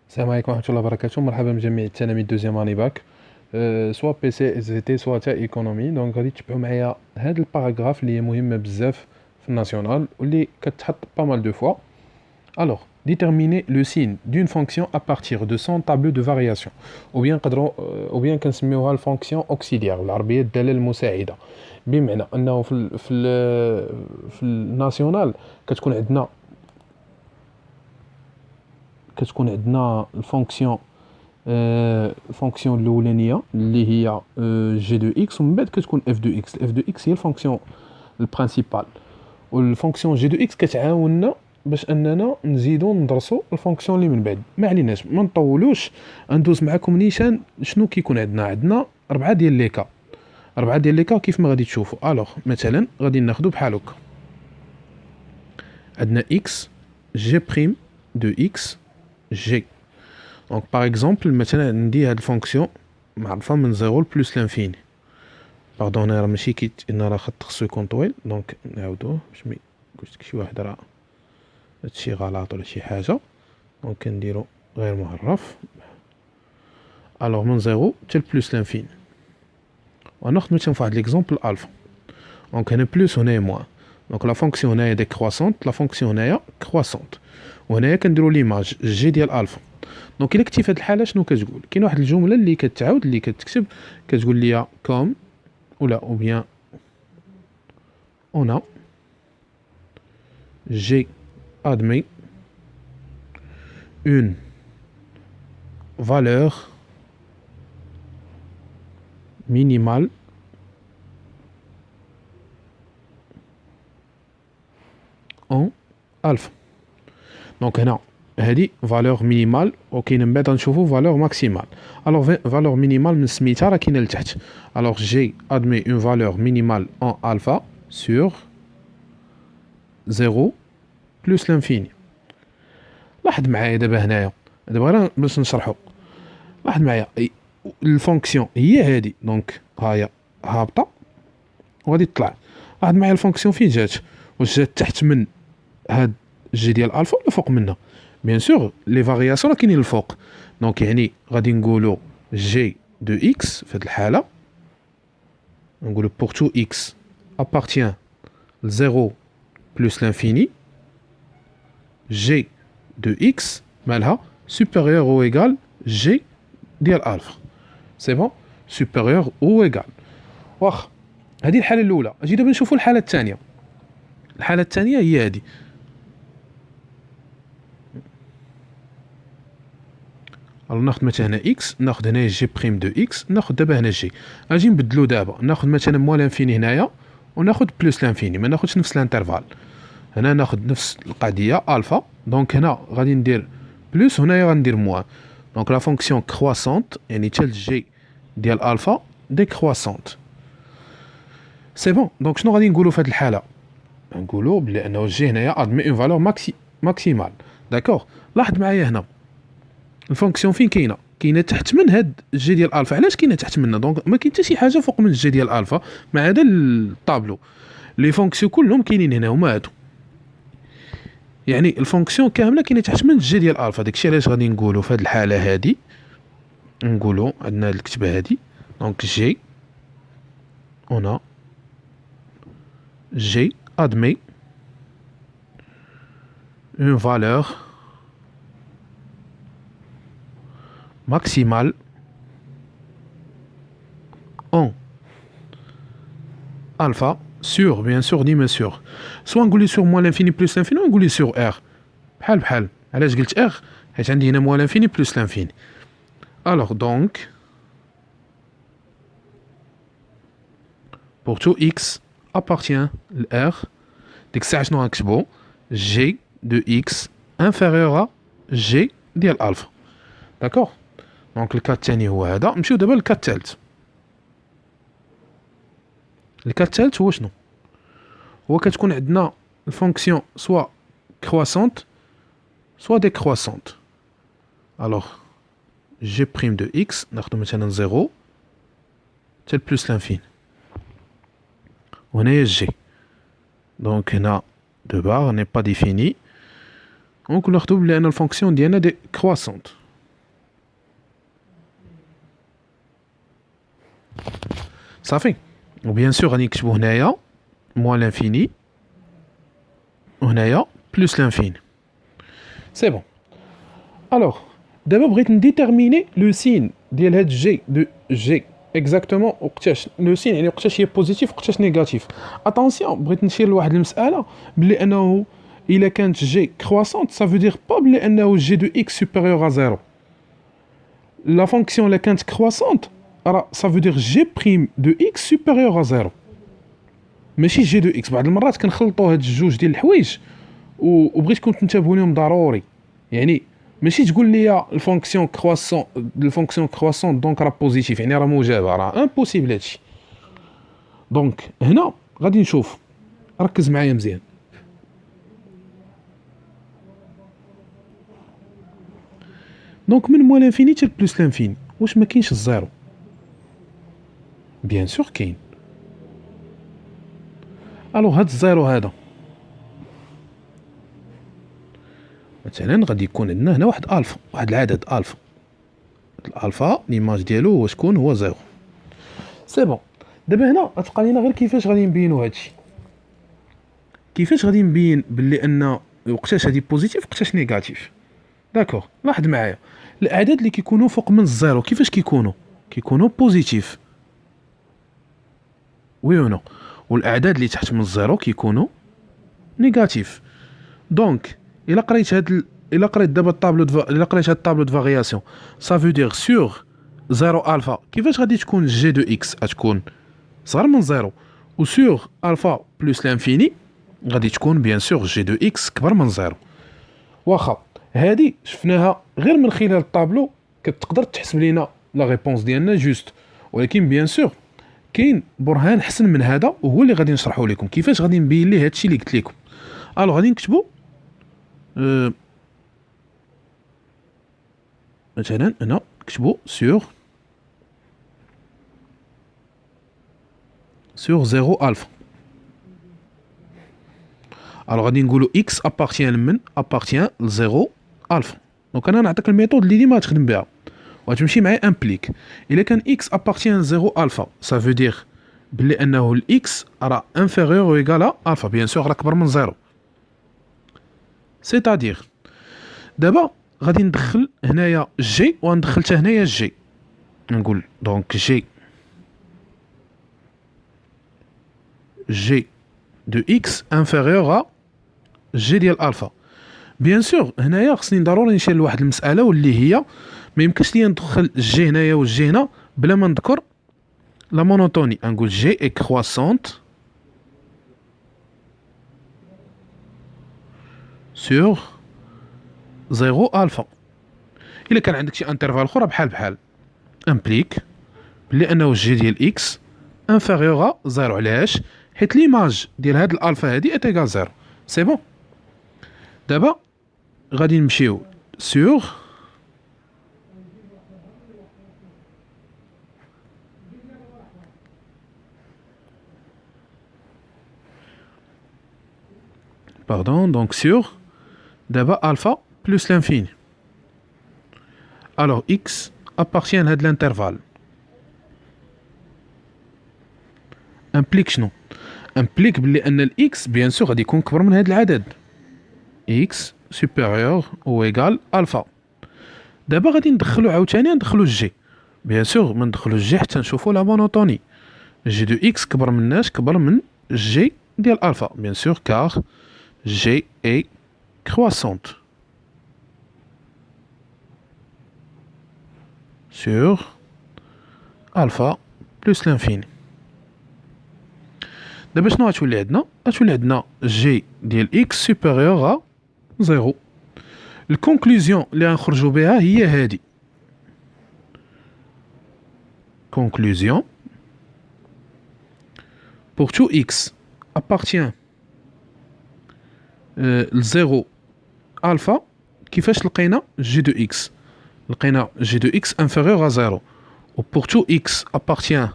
السلام عليكم ورحمة الله وبركاته. مرحبا بجميع التلاميذ دوزيام اني باك، سوا بي سي اس في تي سوا تا ايكونومي. دونك غادي تتبعوا معايا هاد الباراغراف اللي هي مهمة بزاف في الناسيونال واللي كتحط با مال دو فوا. Alors, déterminer le signe d'une fonction à partir de son tableau de variation ou bien كنسميوها الفونكسيون اوكسيليير بالعربية الدالة المساعدة. بمعنى انه في الناسيونال كتكون عندنا الفونكسيون الاولانيه اللي هي جي دو اكس، ومن بعد كتكون اف دو اكس. الاف دو اكس هي الفونكسيون البرينسيبال، والفونكسيون جي دو اكس كتعاوننا باش اننا نزيدو ندرسو الفونكسيون اللي من بعد. ما عليناش ما نطولوش، ندوز معكم نيشان شنو كيكون عندنا اربعه ديال لي كا. كيف ما غادي تشوفوا. الوغ مثلا غادي ناخذ بحال هكا، عندنا اكس جي بريم دو اكس جي. دونك باغ اكزومبل مثلا عندي هاد الفونكسيون معرفه من 0 بلس لانفيني. باردون راه ماشي انا راه خط خصو يكون طويل، دونك نعاودوه باش ما قلت لك شي واحد راه هادشي غلط ولا شي حاجه. دونك كنديرو غير معرف. الوغ من 0 حتى بلس لانفيني، وناخذ مثلا في واحد ليكزومبل الفا. دونك هنا بلس هنايا موان. دونك لا فونكسيون هنايا ديكرواسونت، لا فونكسيون هنايا كرواسونت، وهنايا كنديرو ليماج جي ديال الفا. دونك الا كنتي في هاد الحاله شنو كتقول؟ كاين واحد الجمله اللي كتعاود اللي كتكتب، كتقول لي كوم ولا او بيان اون جي ادمي اون valeur minimale en alpha. دونك هنا هادي فالور مينيمال، وكاين من بعد نشوفو فالور ماكسيمال. الوغ فالور مينيمال من سميتها راه كاينه لتحت. الوغ جي ادمي اون فالور مينيمال ان الفا سور 0 بلس لانفيني. لاحظ معايا دابا هنايا، دابا غير باش نشرحو. لاحظ معايا الفونكسيون هي هادي، دونك هاهي هابطه وغادي تطلع. لاحظ معايا الفونكسيون فين جات، واش جات تحت من هاد جي ديال الفا ولا فوق منها؟ بيان سور لي فارياسيون راه كاينين الفوق. دونك يعني غادي نقولوا جي دو اكس في هاد الحاله، نقولوا بور تو اكس appartient ل 0 بلس لانفيني، جي دو اكس مالها supérieur ou égal جي ديال الفا. سي بون، supérieur ou égal. واخا هذه الحاله الاولى. اجي دابا نشوفوا الحاله الثانيه. الحاله الثانيه هي هذه. ناخذ مثلا هنا اكس، ناخذ هنا جي بريم دو اكس، ناخذ دابا هنا جي. اجي نبدلو دابا، ناخذ مثلا موان لانفيني هنايا وناخذ بلس لانفيني، ما ناخذش نفس الانترفال. هنا ناخذ نفس القضيه الفا، دونك هنا غادي ندير بلس وهنايا غندير موان. دونك لا فونكسيون كرواسونت يعني حتى الجي ديال الفا ديكرواسونت. سي بون. دونك شنو غادي نقولوا في هذه الحاله؟ نقولوا بلي انه الجي هنايا ادمي اون فالور ماكسيمال. داكوغ. لاحظ معايا هنا الفونكسيون فين كاينه؟ كاينه تحت من هاد الجي ديال الفا. علاش كاينه تحت منها؟ دونك ما كاين حتى شي حاجه فوق من الجي ديال الفا ما عدا الطابلو. لي فونكسيون كلهم كاينين هنا هما هادو، يعني الفونكسيون كامله كاينه تحت من الجي ديال الفا. داكشي علاش غادي نقولوا في هاد الحاله هادي، نقولوا عندنا الكتبه هادي. دونك جي اون جي ادمي اون فالور maximale en alpha sur, bien sûr, ديما sur. سواء نقول لي sur moins l'infini plus l'infini، ou نقول لي sur r. بحال علاش قلت r؟ حيت عندي هنا moins l'infini plus l'infini. alors donc pour tout x appartient ل r، ديك الساعه شنو غنكتبو؟ g de x inférieur à g ديال الفا. داكوغ. دونك الكات الثاني هو هذا. نمشيو دابا للكات الثالث. الكات الثالث هو شنو؟ هو كتكون عندنا الفونكسيون سوا كرواسونت سوا ديكرواسونت. الوغ جي بريم دو اكس ناخدو مثلا 0 حتى بلس لانفين، وهنايا جي. دونك هنا دو بار ني با ديفيني، دونك ناخدو بلي ان الفونكسيون ديالنا دي كرواسونت. صافي. وبيان سور غادي نكتبو هنايا موان لانفيني وهنايا بلوس لانفيني. سي بون. الوغ دابا بغيت نديتيرميني لو سين ديال هاد جي دو جي اكزاكتومون وقتاش لو سين يعني وقتاش هي بوزيتيف وقتاش نيجاتيف. اتونسيون بغيت نشير لواحد المساله بلي انه الا كانت جي كرواسونت سا فو دير با بلي انه جي دو اكس سوبيريور ا زيرو. لا فونكسيون لا كانت كرواسونت راه سا فو دير جي بريم دو اكس سوبيريور ا زيرو ماشي جي دو اكس. بعض المرات كنخلطوا هاد الجوج ديال الحوايج وبغيتكم تنتبهوا لهم ضروري. يعني ماشي تقول لي الفونكسيون كرواسون دونك راه بوزيتيف يعني راه موجبه، راه امبوسيبل هادشي. دونك هنا غادي نشوف، ركز معايا مزيان. دونك من موان لانفيني حتى بلوس لانفيني واش ما كاينش الزيرو؟ بيان سور كاين. الو هاد الزيرو هذا مثلا غادي يكون عندنا هنا واحد الفا، واحد العدد الفا. الالفا ليماج ديالو هو شكون؟ هو زيرو. سي بون. دابا هنا غتبقى لينا غير كيفاش غادي نبينو هادشي. كيفاش غادي نبين باللي ان وقتاش هادي بوزيتيف وقتاش نيجاتيف. داكوغ لاحظ معايا الاعداد اللي كيكونوا فوق من الزيرو كيفاش كيكونوا بوزيتيف، وي او نو. والاعداد اللي تحت من الزيرو كيكونوا نيجاتيف. دونك الا قريت دابا هاد الطابلو دو فارياسيون سا فو دير سور زيرو الفا كيفاش غادي تكون جي دو اكس؟ غتكون صغر من زيرو. و سور الفا بلوس لانفيني غادي تكون بيان سور جي دو اكس كبر من زيرو. واخا هادي شفناها غير من خلال الطابلو كتقدر تحسب لينا لا ريبونس ديالنا جوست، ولكن بيان سور كاين برهان حسن من هذا وهو اللي غادي نشرحه لكم كيفاش غادي نبين ليه هادشي اللي قلت لكم. الو غادي نكتبوا مثلا هنا نكتبوا سور زيرو الفا. الو غادي نقولوا اكس ابارتيان لمن؟ ابارتيان لزيرو الفا. دونك انا نعطيك الميثود اللي ديما تخدم بها وغتمشي معايا امبليك. الا كان اكس ابارتيان لزيرو الفا سا فو دير بلي انه الاكس راه انفيريور او ايكال الفا، بيان سور راه كبر من زيرو. سيتادير دابا غادي ندخل هنايا جي وندخل حتى هنايا جي. نقول دونك جي دو اكس انفيريور ا جي ديال الفا. بيان سور هنايا خصني ضروري نشير لواحد المساله واللي هي ما يمكنش ليا ندخل جي هنايا والجي هنا بلا ما نذكر لا مونوتوني. نقول جي اي كرواسونت سور زيرو الفا. الا كان عندك شي انترفال اخرى بحال امبليك بلي انه جي ديال اكس انفيريور ا زيرو. علاش؟ حيت ليماج ديال هاد الالفا هادي اتيكال زيرو. سي بون. دابا غادي نمشيو سور donc sur d'abord alpha plus l'infini. Alors x appartient à l'intervalle. Implique شنو؟ implique بلي ان x bien sûr غادي يكون كبر من هذا العدد x supérieur ou égal alpha. دابا غادي ندخلو عاوتاني الجي. بيان سور ما ندخلو الجي حتى نشوفو لا مونوتوني. جي دو اكس كبر من جي ديال الفا بيان سور كار جي اي كرواسونت sur alpha plus l'infini. دابا شنو غتولي عندنا؟ غتولي عندنا جي ديال اكس سوبيريور ا زيرو. الكونكلوزيون اللي غنخرجوا بها هي هادي. conclusion pour tout x appartient لزيرو الفا. كيفاش لقينا جي دو اكس؟ لقينا جي دو اكس انفيريور ا زيرو. و pour tout x appartient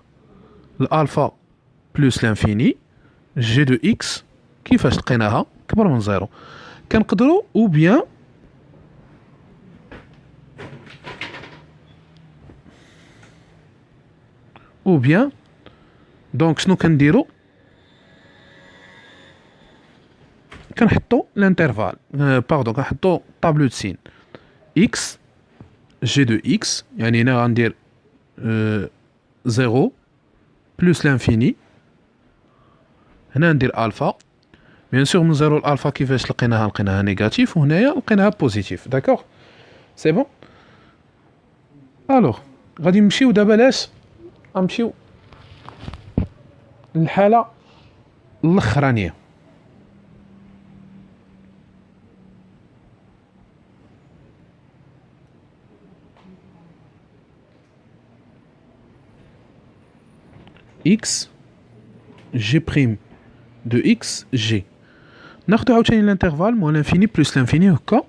لالفا بلوس لانفيني جي دو اكس كيفاش لقيناها؟ كبر من زيرو. كنقدروا او او بيان دونك شنو كنديرو كنحطو الانترفال باردون كنحطو طابلو دو سين اكس جي دو اكس يعني هنا غندير زيرو بلوس لانفيني هنا ندير الفا بيان سور من زيرو الالفا كيفاش لقيناها نيجاتيف وهنايا لقيناها بوزيتيف داكوغ سي بون الوغ غادي نمشيو دابا لاش غنمشيو للحاله الاخرانيه x g prime de x g ناخدو عاوتاني الانترفال موال لانفيني بلوس لانفيني هكا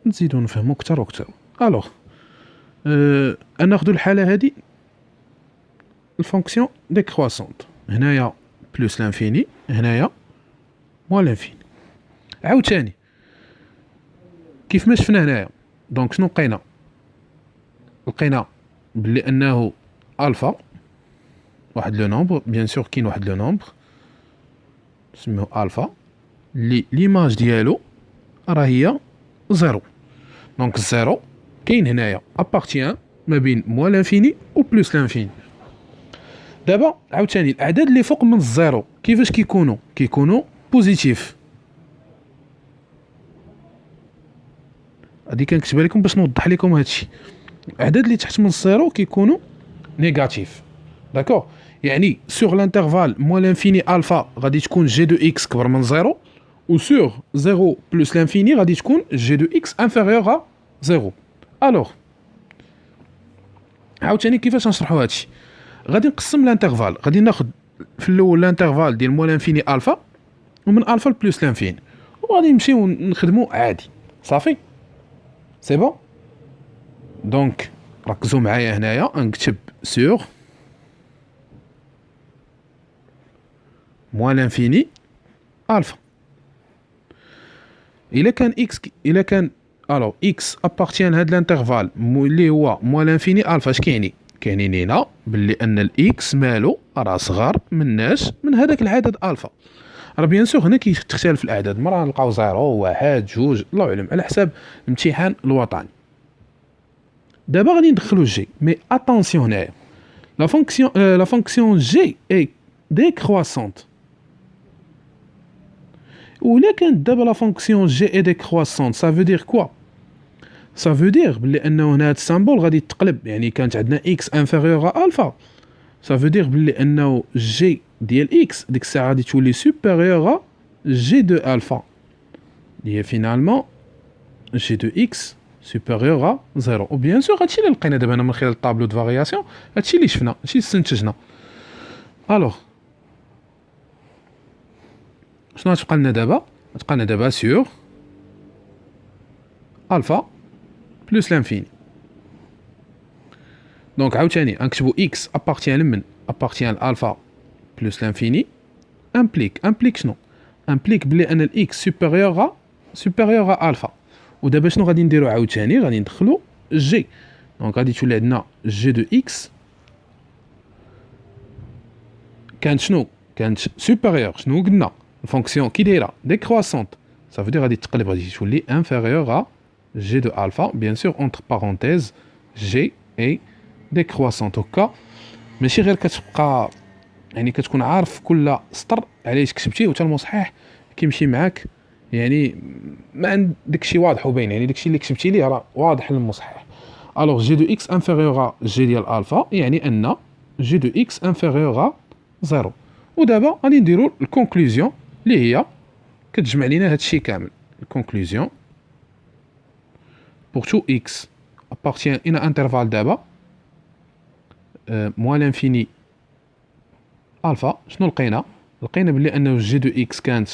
نزيدو نفهمو كتر وكتر الوغ ناخدو الحاله هادي الفونكسيون ديكرواسونت هنايا بلوس لانفيني هنايا موال لانفيني عاوتاني كيف ما شفنا هنايا دونك شنو لقينا بلي انه الفا واحد لو نومبر بيان سور كاين واحد لو نومبر نسميوه الفا لي ليماج ديالو راه هي زيرو دونك الزيرو كاين هنايا ابارتيان ما بين موال لانفيني و بلوس لانفيني دابا عاوتاني الاعداد اللي فوق من الزيرو كيفاش كيكونوا بوزيتيف هادي كنكتبها لكم باش نوضح لكم هادشي الاعداد اللي تحت من الزيرو كيكونوا نيجاتيف داكوغ يعني سور لانترفال موال لانفيني الفا غادي تكون جي دو اكس كبر من زيرو و سور زيرو بلوس لانفيني غادي تكون جي دو اكس انفيريور ا زيرو الوغ عاوتاني كيفاش نشرحوا هادشي غادي نقسم لانترفال غادي ناخذ في الاول لانترفال ديال موال لانفيني الفا ومن الفا بلوس لانفيني وغادي نمشيو نخدمو عادي صافي سي بون دونك ركزوا معايا هنايا نكتب سور موال لانفيني الفا الا كان الو اكس ابارتيان هاد لانترفال اللي هو موال لانفيني الفا اش كيعني لينا باللي ان الاكس مالو راه صغار مناش من هذاك العدد الفا راه بيان سور هنا كيختلف الاعداد مره نلقاو 0 1 2 الله اعلم على حساب الامتحان الوطني دابا غادي ندخلو جي مي اتونسيون هنايا لا فونكسيون جي اي décroissante ولا كانت دابا لا فونكسيون جي اي décroissante ça veut dire quoi ça veut dire بلي انه هنا هاد السامبول غادي تقلب يعني كانت عندنا اكس انفيريور ا الفا ça veut dire بلي انه جي ديال اكس ديك الساعه غادي تولي سوبيريور ا جي دو الفا اللي هي فينالمون جي دو اكس سوبيريور ا زيرو و بيان سور هادشي اللي لقينا دابا من خلال الطابلو دو فارياسيون هادشي اللي شفنا هادشي اللي استنتجنا الوغ شنو غتبقى لنا دابا غتبقى لنا دابا سور الفا بلوس لانفيني دونك عاوتاني غنكتبو اكس ابارتيان لمن ابارتيان الفا بلوس لانفيني امبليك شنو امبليك بلي ان الاكس سوبيريور ا الفا ودابا شنو غادي نديرو عاوتاني غادي ندخلو جي دونك غادي تولي عندنا جي دو اكس كانت شنو كانت سوبيريور شنو قلنا الفونكسيون كي دايره ديكرواسونت ça veut dire غادي تقلب غادي تولي انفيريور ا جي دو الفا بيان سور اونتر بارونتيز جي اي ديكرواسونت هكا ماشي غير كتبقى يعني كتكون عارف كل سطر علاش كتبتيه وتا المصحح كيمشي معاك يعني ما عندك شي واضح وباين يعني داكشي اللي كتبتي ليه راه واضح للمصحح الوغ جي دو اكس انفيريور ا جي ديال الفا يعني ان جي دو اكس انفيريور ا زيرو ودابا غادي نديرو الكونكلوزيون اللي هي كتجمع لينا هادشي كامل الكونكلوزيون pour tout x appartient à un intervalle d'abord moins l'infini alpha شنو لقينا بلي انه جي دو اكس كانت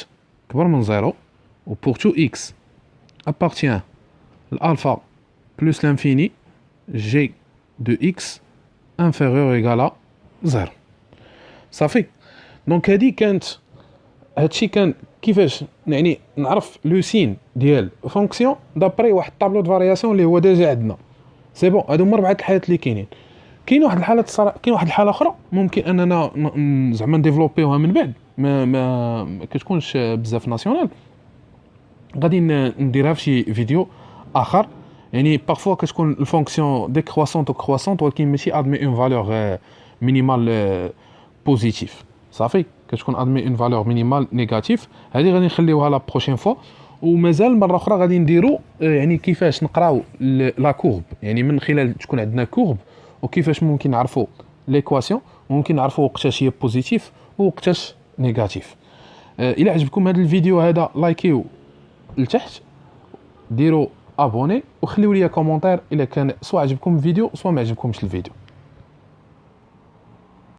كبر من زيرو و pour tout x appartient l'alpha plus l'infini g de x inférieur ou égal à 0 صافي دونك هادشي كان كيفاش يعني نعرف لو سين ديال فونكسيون دابري واحد الطابلو دو فارياسيون اللي هو ديجا عندنا سي بون هادو هما 4 الحالات اللي كاينين كاين واحد الحالات الصراحه، كاين واحد الحاله اخرى ممكن اننا زعما نديفلوبيوها من بعد، ما كتكونش بزاف ناسيونال، غادي نديرها في شي فيديو اخر. يعني بارفوا كتكون الفونكسيون ديكروسونت او كروسونت، ولكن ماشي ادمي اون فالور مينيمال بوزيتيف، صافي كتكون ادمي اون فالور مينيمال نيجاتيف. هذه غادي نخليوها لا بروشين فوا. ومازال مره اخرى غادي نديرو يعني كيفاش نقراو لا كورب، يعني من خلال تكون عندنا كورب، وكيفاش ممكن نعرفوا ليكواسيون، وممكن نعرفوا وقتاش هي بوزيتيف ووقتاش نيجاتيف. الى عجبكم هذا الفيديو هذا لايكيو لتحت، ديروا ابوني، وخليوا لي كومونتير الا كان سواء عجبكم الفيديو سواء ما عجبكمش الفيديو.